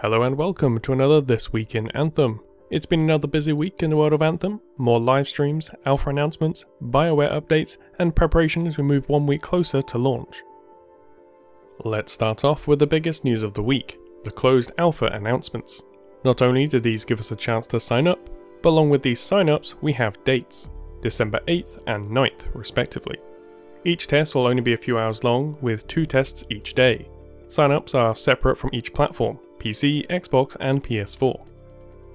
Hello and welcome to another This Week in Anthem. It's been another busy week in the world of Anthem, more live streams, alpha announcements, Bioware updates, and preparation as we move 1 week closer to launch. Let's start off with the biggest news of the week, the closed alpha announcements. Not only did these give us a chance to sign up, but along with these sign-ups we have dates, December 8th and 9th respectively. Each test will only be a few hours long, with 2 tests each day. Sign-ups are separate from each platform, PC, Xbox and PS4,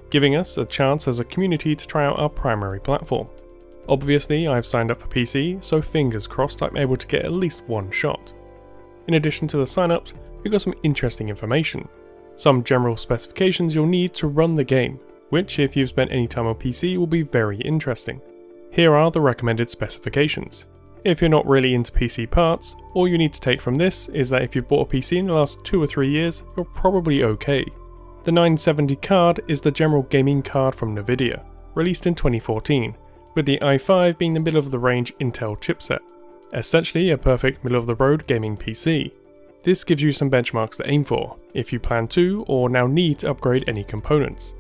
giving us a chance as a community to try out our primary platform. Obviously I've signed up for PC, so fingers crossed I'm able to get at least one shot. In addition to the sign-ups, we've got some interesting information. Some general specifications you'll need to run the game, which if you've spent any time on PC will be very interesting. Here are the recommended specifications. If you're not really into PC parts, all you need to take from this is that if you've bought a PC in the last 2 or 3 years, you're probably okay. The 970 card is the general gaming card from Nvidia, released in 2014, with the i5 being the middle of the range Intel chipset. Essentially a perfect middle of the road gaming PC. This gives you some benchmarks to aim for, if you plan to or now need to upgrade any components.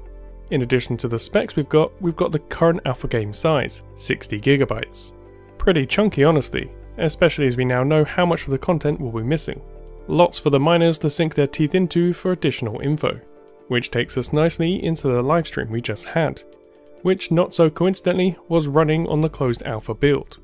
In addition to the specs we've got the current alpha game size, 60GB. Pretty chunky honestly, especially as we now know how much of the content will be missing. Lots for the miners to sink their teeth into for additional info, which takes us nicely into the livestream we just had, which not so coincidentally was running on the closed alpha build,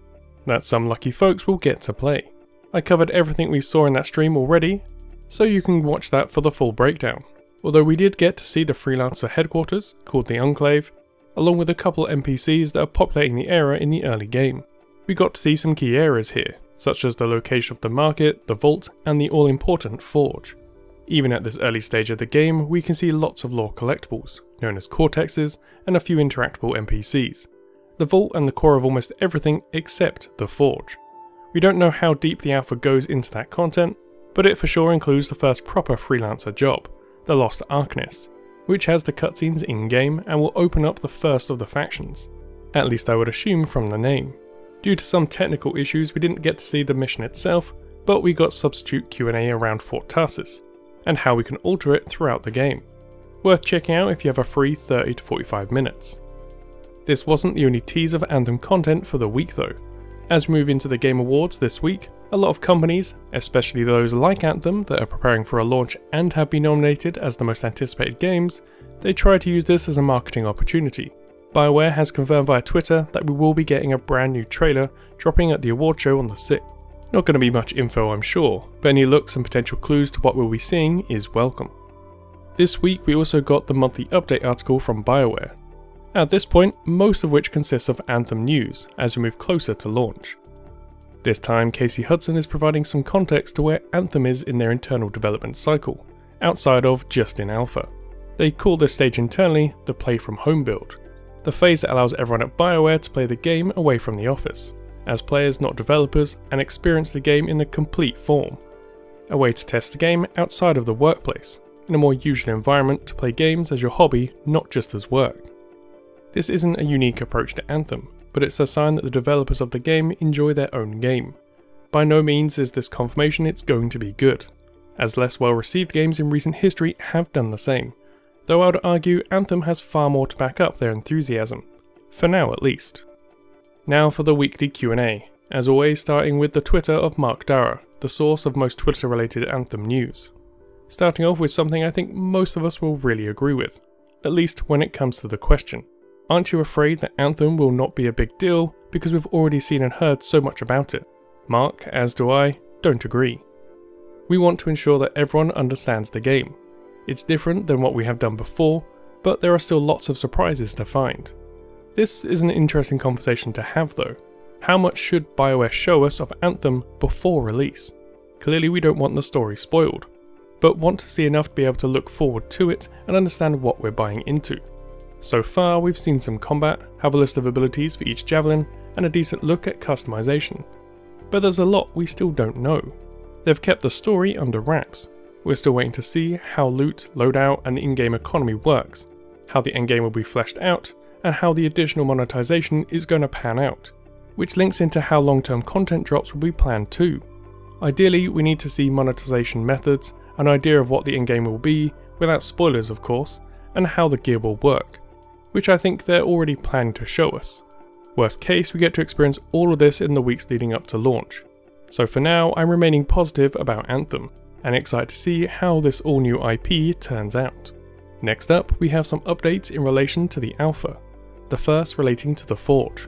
that some lucky folks will get to play. I covered everything we saw in that stream already, so you can watch that for the full breakdown, although we did get to see the freelancer headquarters, called the Enclave, along with a couple NPCs that are populating the area in the early game. We got to see some key areas here, such as the location of the market, the vault, and the all-important forge. Even at this early stage of the game, we can see lots of lore collectibles, known as cortexes, and a few interactable NPCs. The vault and the core of almost everything except the forge. We don't know how deep the alpha goes into that content, but it for sure includes the first proper freelancer job, the Lost Arcanist, which has the cutscenes in-game and will open up the first of the factions. At least I would assume from the name. Due to some technical issues we didn't get to see the mission itself, but we got substitute Q&A around Fort Tarsis, and how we can alter it throughout the game. Worth checking out if you have a free 30 to 45 minutes. This wasn't the only tease of Anthem content for the week though. As we move into the Game Awards this week, a lot of companies, especially those like Anthem that are preparing for a launch and have been nominated as the most anticipated games, they try to use this as a marketing opportunity. Bioware has confirmed via Twitter that we will be getting a brand new trailer dropping at the award show on the 6th. Not going to be much info I'm sure, but any looks and potential clues to what we'll be seeing is welcome. This week we also got the monthly update article from Bioware. At this point, most of which consists of Anthem news as we move closer to launch. This time Casey Hudson is providing some context to where Anthem is in their internal development cycle, outside of just in alpha. They call this stage internally the play from home build. The phase that allows everyone at Bioware to play the game away from the office, as players not developers, and experience the game in the complete form. A way to test the game outside of the workplace, in a more usual environment to play games as your hobby, not just as work. This isn't a unique approach to Anthem, but it's a sign that the developers of the game enjoy their own game. By no means is this confirmation it's going to be good, as less well received games in recent history have done the same. Though I would argue Anthem has far more to back up their enthusiasm, for now at least. Now for the weekly Q&A, as always starting with the Twitter of Mark Dara, the source of most Twitter related Anthem news. Starting off with something I think most of us will really agree with, at least when it comes to the question. Aren't you afraid that Anthem will not be a big deal because we've already seen and heard so much about it? Mark, as do I, don't agree. We want to ensure that everyone understands the game. It's different than what we have done before, but there are still lots of surprises to find. This is an interesting conversation to have though. How much should Bioware show us of Anthem before release? Clearly we don't want the story spoiled, but want to see enough to be able to look forward to it and understand what we're buying into. So far we've seen some combat, have a list of abilities for each Javelin, and a decent look at customization. But there's a lot we still don't know. They've kept the story under wraps. We're still waiting to see how loot, loadout, and the in-game economy works, how the endgame will be fleshed out, and how the additional monetization is going to pan out, which links into how long-term content drops will be planned too. Ideally, we need to see monetization methods, an idea of what the endgame will be, without spoilers of course, and how the gear will work, which I think they're already planning to show us. Worst case, we get to experience all of this in the weeks leading up to launch. So for now, I'm remaining positive about Anthem, and excited to see how this all new IP turns out. Next up, we have some updates in relation to the alpha, the first relating to the Forge.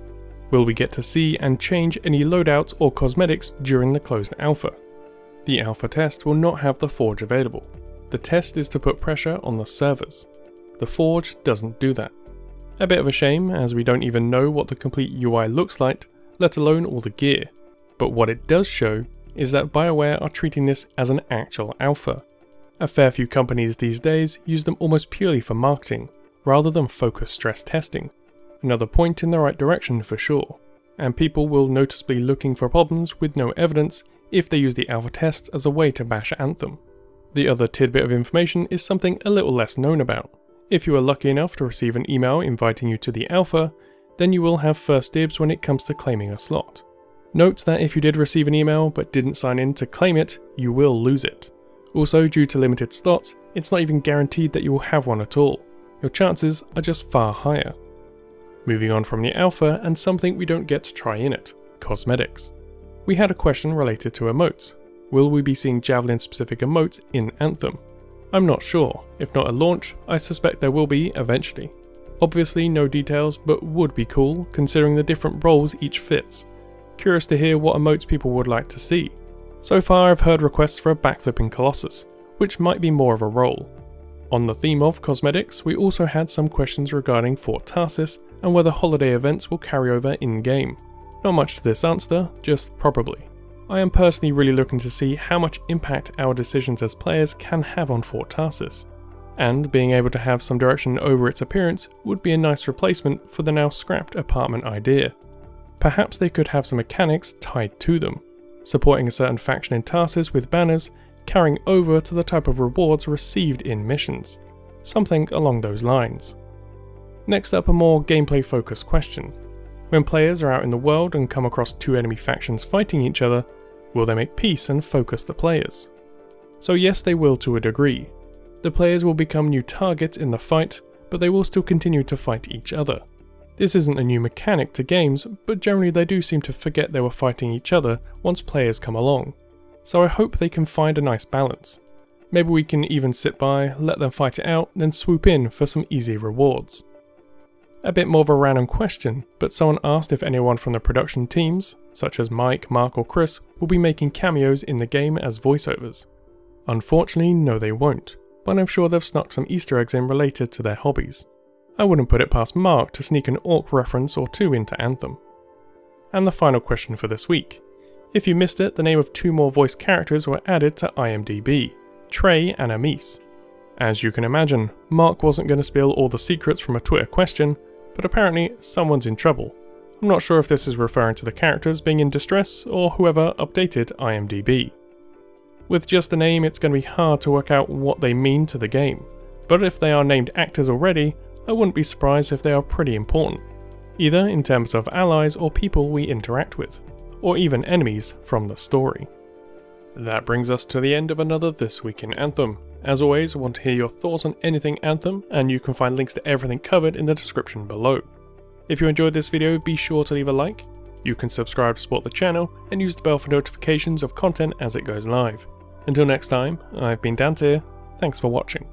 Will we get to see and change any loadouts or cosmetics during the closed alpha? The alpha test will not have the Forge available. The test is to put pressure on the servers. The Forge doesn't do that. A bit of a shame, as we don't even know what the complete UI looks like, let alone all the gear. But what it does show is that BioWare are treating this as an actual alpha. A fair few companies these days use them almost purely for marketing, rather than focused stress testing. Another point in the right direction for sure, and people will noticeably looking for problems with no evidence if they use the alpha tests as a way to bash Anthem. The other tidbit of information is something a little less known about. If you are lucky enough to receive an email inviting you to the alpha, then you will have first dibs when it comes to claiming a slot. Note that if you did receive an email but didn't sign in to claim it, you will lose it. Also, due to limited slots, it's not even guaranteed that you will have one at all. Your chances are just far higher. Moving on from the alpha and something we don't get to try in it, cosmetics. We had a question related to emotes. Will we be seeing Javelin specific emotes in Anthem? I'm not sure. If not at launch, I suspect there will be eventually. Obviously no details, but would be cool considering the different roles each fits. Curious to hear what emotes people would like to see. So far I've heard requests for a backflipping Colossus, which might be more of a role. On the theme of cosmetics, we also had some questions regarding Fort Tarsis and whether holiday events will carry over in-game. Not much to this answer, just probably. I am personally really looking to see how much impact our decisions as players can have on Fort Tarsis, and being able to have some direction over its appearance would be a nice replacement for the now scrapped apartment idea. Perhaps they could have some mechanics tied to them, supporting a certain faction in Tarsis with banners, carrying over to the type of rewards received in missions. Something along those lines. Next up, a more gameplay focused question. When players are out in the world and come across two enemy factions fighting each other, will they make peace and focus the players? So yes, they will to a degree. The players will become new targets in the fight, but they will still continue to fight each other. This isn't a new mechanic to games, but generally they do seem to forget they were fighting each other once players come along. So I hope they can find a nice balance. Maybe we can even sit by, let them fight it out, then swoop in for some easy rewards. A bit more of a random question, but someone asked if anyone from the production teams, such as Mike, Mark or Chris, will be making cameos in the game as voiceovers. Unfortunately, no they won't, but I'm sure they've snuck some Easter eggs in related to their hobbies. I wouldn't put it past Mark to sneak an orc reference or two into Anthem. And the final question for this week. If you missed it, the name of two more voice characters were added to IMDb, Trey and Amis. As you can imagine, Mark wasn't going to spill all the secrets from a Twitter question, but apparently someone's in trouble. I'm not sure if this is referring to the characters being in distress or whoever updated IMDb. With just a name, it's going to be hard to work out what they mean to the game, but if they are named actors already, I wouldn't be surprised if they are pretty important, either in terms of allies or people we interact with, or even enemies from the story. That brings us to the end of another This Week in Anthem. As always, I want to hear your thoughts on anything Anthem, and you can find links to everything covered in the description below. If you enjoyed this video, be sure to leave a like. You can subscribe to support the channel, and use the bell for notifications of content as it goes live. Until next time, I've been Dante, thanks for watching.